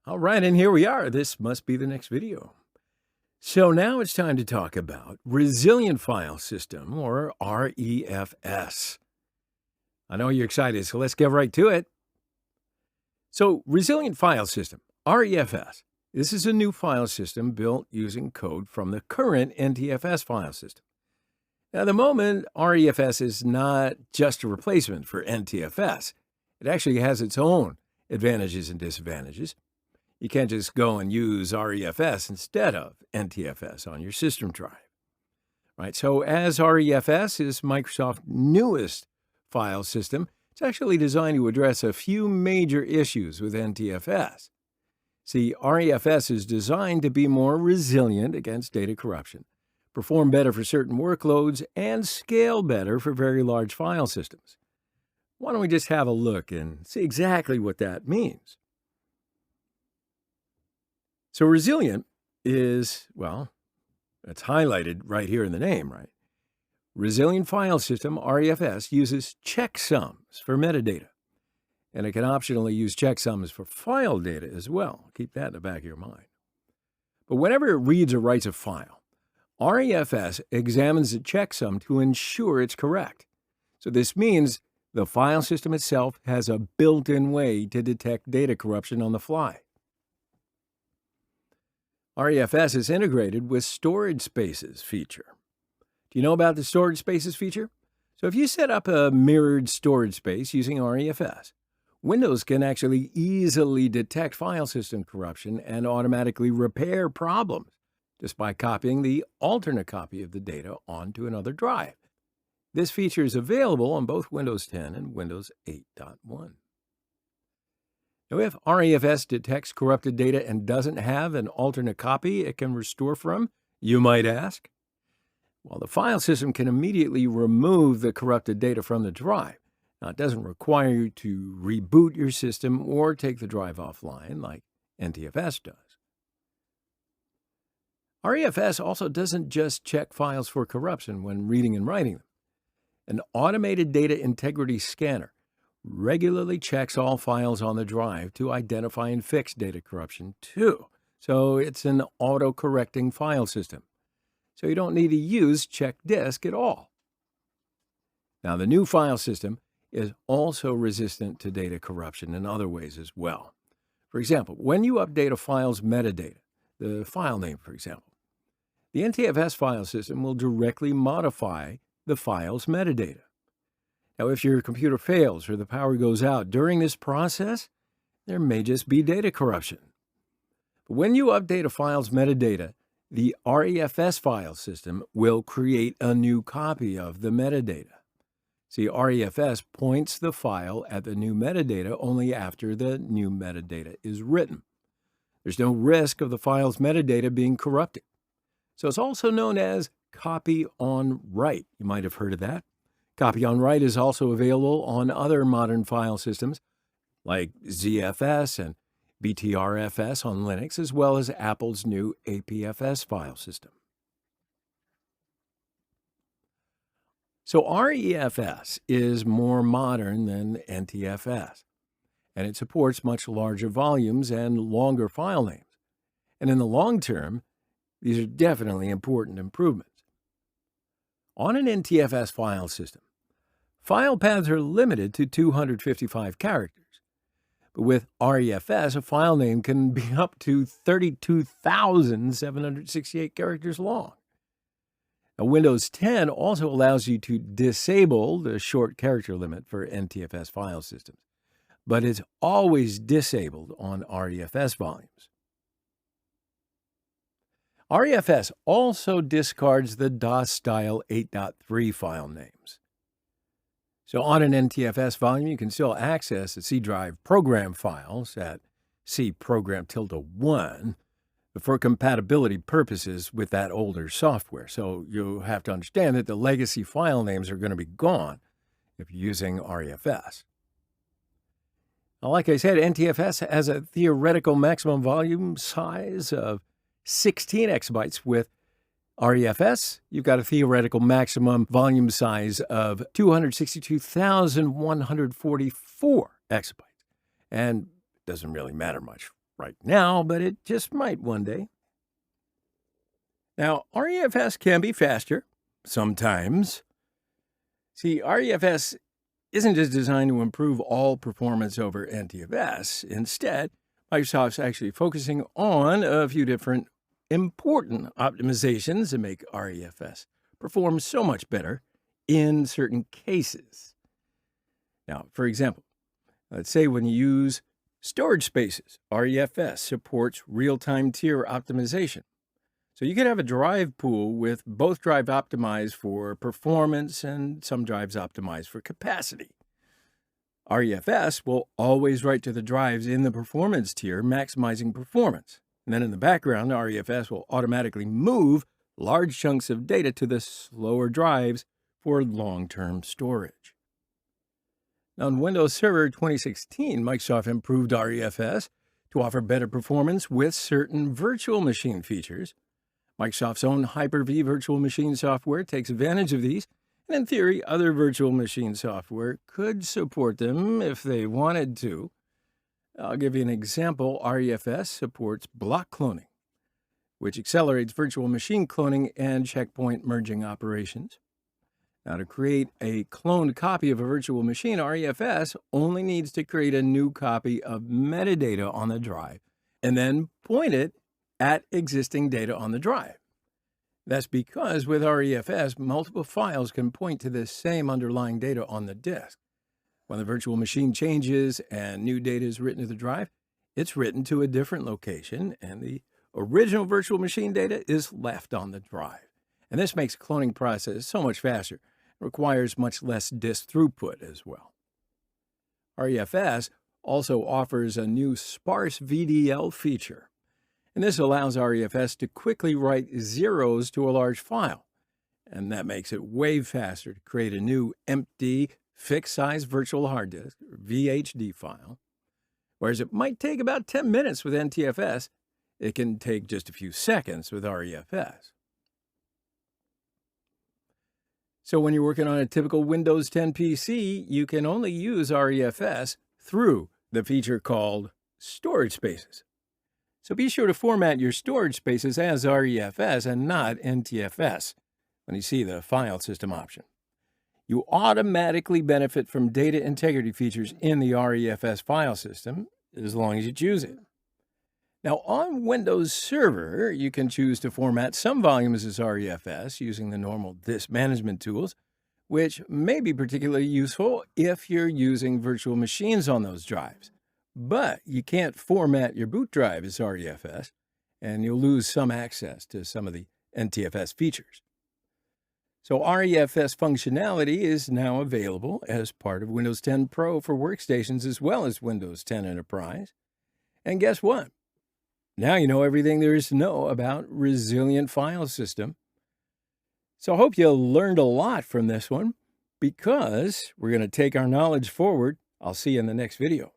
All right, and here we are. This must be the next video. So now it's time to talk about Resilient File System, or ReFS. I know you're excited, so let's get right to it. So Resilient File System, ReFS. This is a new file system built using code from the current NTFS file system. Now, at the moment, ReFS is not just a replacement for NTFS. It actually has its own advantages and disadvantages. You can't just go and use ReFS instead of NTFS on your system drive, right? So as ReFS is Microsoft's newest file system, it's actually designed to address a few major issues with NTFS. See, ReFS is designed to be more resilient against data corruption, perform better for certain workloads, and scale better for very large file systems. Why don't we just have a look and see exactly what that means? So resilient is, well, it's highlighted right here in the name, right? Resilient File System, ReFS, uses checksums for metadata. And it can optionally use checksums for file data as well. Keep that in the back of your mind. But whenever it reads or writes a file, ReFS examines the checksum to ensure it's correct. So this means the file system itself has a built-in way to detect data corruption on the fly. ReFS is integrated with Storage Spaces feature. Do you know about the Storage Spaces feature? So if you set up a mirrored storage space using ReFS, Windows can actually easily detect file system corruption and automatically repair problems just by copying the alternate copy of the data onto another drive. This feature is available on both Windows 10 and Windows 8.1. Now, if ReFS detects corrupted data and doesn't have an alternate copy it can restore from, you might ask? Well, the file system can immediately remove the corrupted data from the drive. Now, it doesn't require you to reboot your system or take the drive offline like NTFS does. ReFS also doesn't just check files for corruption when reading and writing them. An automated data integrity scanner regularly checks all files on the drive to identify and fix data corruption too. So it's an auto-correcting file system. So you don't need to use check disk at all. Now, the new file system is also resistant to data corruption in other ways as well. For example, when you update a file's metadata, the file name, for example, the NTFS file system will directly modify the file's metadata. Now, if your computer fails or the power goes out during this process, there may just be data corruption. But when you update a file's metadata, the ReFS file system will create a new copy of the metadata. See, ReFS points the file at the new metadata only after the new metadata is written. There's no risk of the file's metadata being corrupted. So it's also known as copy on write. You might have heard of that. Copy on write is also available on other modern file systems like ZFS and BTRFS on Linux, as well as Apple's new APFS file system. So ReFS is more modern than NTFS, and it supports much larger volumes and longer file names. And in the long term, these are definitely important improvements. On an NTFS file system, file paths are limited to 255 characters. But with ReFS, a file name can be up to 32,768 characters long. Now, Windows 10 also allows you to disable the short character limit for NTFS file systems, but it's always disabled on ReFS volumes. ReFS also discards the DOS-style 8.3 file names. So on an NTFS volume, you can still access the C drive program files at C program ~1 for compatibility purposes with that older software. So you have to understand that the legacy file names are going to be gone if you're using ReFS. Now, like I said, NTFS has a theoretical maximum volume size of 16 exabytes. With ReFS, you've got a theoretical maximum volume size of 262,144 exabytes. And it doesn't really matter much right now, but it just might one day. Now, ReFS can be faster, sometimes. See, ReFS isn't just designed to improve all performance over NTFS. Instead, Microsoft's actually focusing on a few different important optimizations that make ReFS perform so much better in certain cases. Now, for example, let's say when you use storage spaces, ReFS supports real-time tier optimization. So you could have a drive pool with both drives optimized for performance and some drives optimized for capacity. ReFS will always write to the drives in the performance tier, maximizing performance. And then in the background, ReFS will automatically move large chunks of data to the slower drives for long-term storage. Now, in Windows Server 2016, Microsoft improved ReFS to offer better performance with certain virtual machine features. Microsoft's own Hyper-V virtual machine software takes advantage of these, and in theory, other virtual machine software could support them if they wanted to. I'll give you an example. ReFS supports block cloning, which accelerates virtual machine cloning and checkpoint merging operations. Now, to create a cloned copy of a virtual machine, ReFS only needs to create a new copy of metadata on the drive and then point it at existing data on the drive. That's because with ReFS, multiple files can point to the same underlying data on the disk. When the virtual machine changes and new data is written to the drive, it's written to a different location, and the original virtual machine data is left on the drive. And this makes the cloning process so much faster. It requires much less disk throughput as well. ReFS also offers a new sparse VDL feature. And this allows ReFS to quickly write zeros to a large file. And that makes it way faster to create a new empty, fixed-size virtual hard disk, or VHD file. Whereas it might take about 10 minutes with NTFS, it can take just a few seconds with ReFS. So when you're working on a typical Windows 10 PC, you can only use ReFS through the feature called storage spaces. So be sure to format your storage spaces as ReFS and not NTFS when you see the file system option. You automatically benefit from data integrity features in the ReFS file system as long as you choose it. Now, on Windows Server, you can choose to format some volumes as ReFS using the normal disk management tools, which may be particularly useful if you're using virtual machines on those drives. But you can't format your boot drive as ReFS, and you'll lose some access to some of the NTFS features. So ReFS functionality is now available as part of Windows 10 Pro for workstations as well as Windows 10 Enterprise. And guess what? Now you know everything there is to know about resilient file system. So I hope you learned a lot from this one, because we're going to take our knowledge forward. I'll see you in the next video.